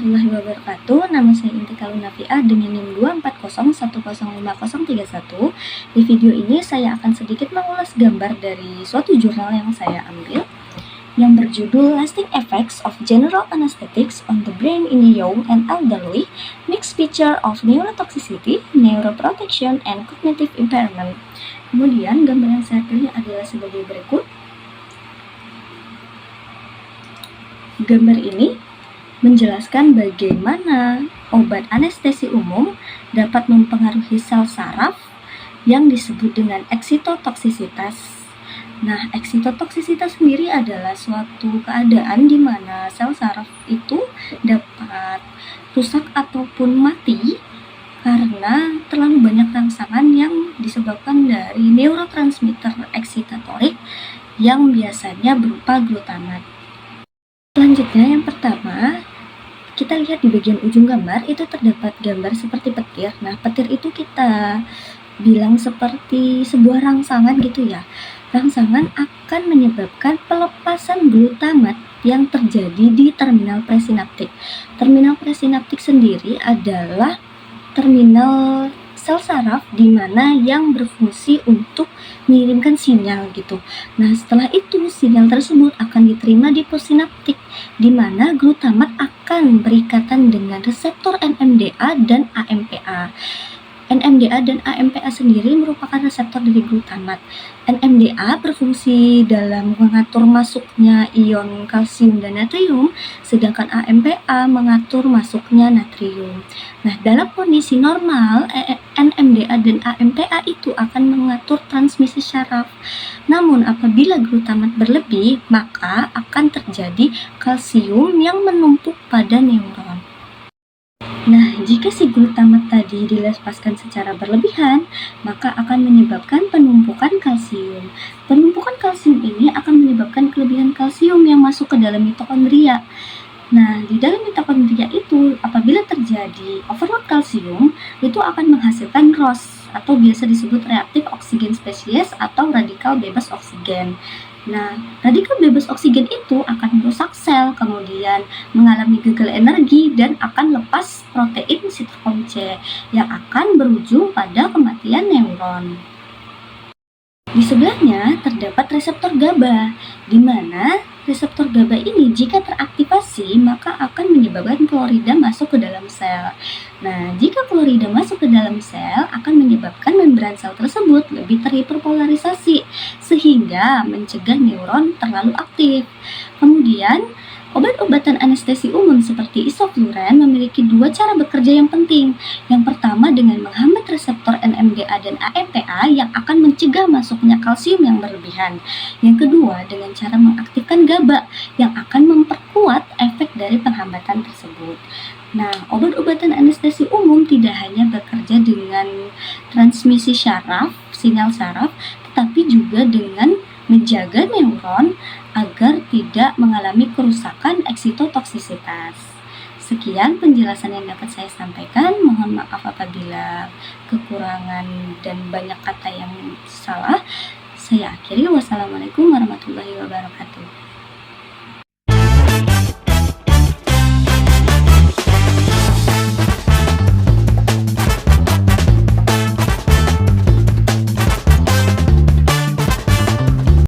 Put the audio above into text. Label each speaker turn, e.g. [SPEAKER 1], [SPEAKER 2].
[SPEAKER 1] warahmatullahi wabarakatuh. Nama saya Intika Lunafiah dengan NIM 240105031. Di video ini saya akan sedikit mengulas gambar dari suatu jurnal yang saya ambil yang berjudul Lasting Effects of General Anesthetics on the Brain in the Young and Elderly, Mixed Picture of Neurotoxicity, Neuroprotection, and Cognitive Impairment. Kemudian gambar yang saya pilih adalah sebagai berikut. Gambar ini menjelaskan bagaimana obat anestesi umum dapat mempengaruhi sel saraf yang disebut dengan eksitotoksisitas. Nah, eksitotoksisitas sendiri adalah suatu keadaan di mana sel saraf itu dapat rusak ataupun mati karena terlalu banyak rangsangan yang disebabkan dari neurotransmitter eksitatorik yang biasanya berupa glutamat. Selanjutnya, yang pertama, kita lihat di bagian ujung gambar itu terdapat gambar seperti petir. Nah, petir itu kita bilang seperti sebuah rangsangan gitu ya. Rangsangan akan menyebabkan pelepasan glutamat yang terjadi di terminal presinaptik. Terminal presinaptik sendiri adalah terminal sel saraf di mana yang berfungsi untuk mengirimkan sinyal gitu. Nah, setelah itu sinyal tersebut akan diterima di possinaptik di mana glutamat akan berikatan dengan reseptor NMDA dan AMPA. NMDA dan AMPA sendiri merupakan reseptor dari glutamat. NMDA berfungsi dalam mengatur masuknya ion kalsium dan natrium, sedangkan AMPA mengatur masuknya natrium. Nah, dalam kondisi normal, NMDA dan AMPA itu akan mengatur transmisi syaraf. Namun, apabila glutamat berlebih, maka akan terjadi kalsium yang menumpuk pada neuron. Nah, jika si glutamat tadi dilepaskan secara berlebihan, maka akan menyebabkan penumpukan kalsium. Penumpukan kalsium ini akan menyebabkan kelebihan kalsium yang masuk ke dalam mitokondria. Nah, di dalam mitokondria itu, apabila terjadi overload kalsium, itu akan menghasilkan ROS atau biasa disebut reaktif oksigen spesies atau radikal bebas oksigen. Nah, radikal bebas oksigen itu akan merusak sel, kemudian mengalami gagal energi dan akan lepas protein sitokrom C yang akan berujung pada kematian neuron. Di sebelahnya terdapat reseptor GABA, di mana reseptor GABA ini jika teraktivasi maka akan menyebabkan klorida masuk ke dalam sel. Nah, jika klorida masuk ke dalam sel akan menyebabkan membran sel tersebut lebih terhiperpolarisasi sehingga mencegah neuron terlalu aktif. Kemudian, obat-obatan anestesi umum seperti isofluren memiliki dua cara bekerja yang penting. Yang pertama dengan menghambat reseptor NMDA dan AMPA yang akan mencegah masuknya kalsium yang berlebihan. Yang kedua dengan cara mengaktifkan GABA yang akan memperkuat efek dari penghambatan tersebut. Nah, obat-obatan anestesi umum tidak hanya bekerja dengan transmisi syaraf, sinyal saraf, tetapi juga dengan menjaga neuron agar tidak mengalami kerusakan eksitotoksisitas. Sekian penjelasan yang dapat saya sampaikan. Mohon maaf apabila kekurangan dan banyak kata yang salah. Saya akhiri. Wassalamualaikum warahmatullahi wabarakatuh.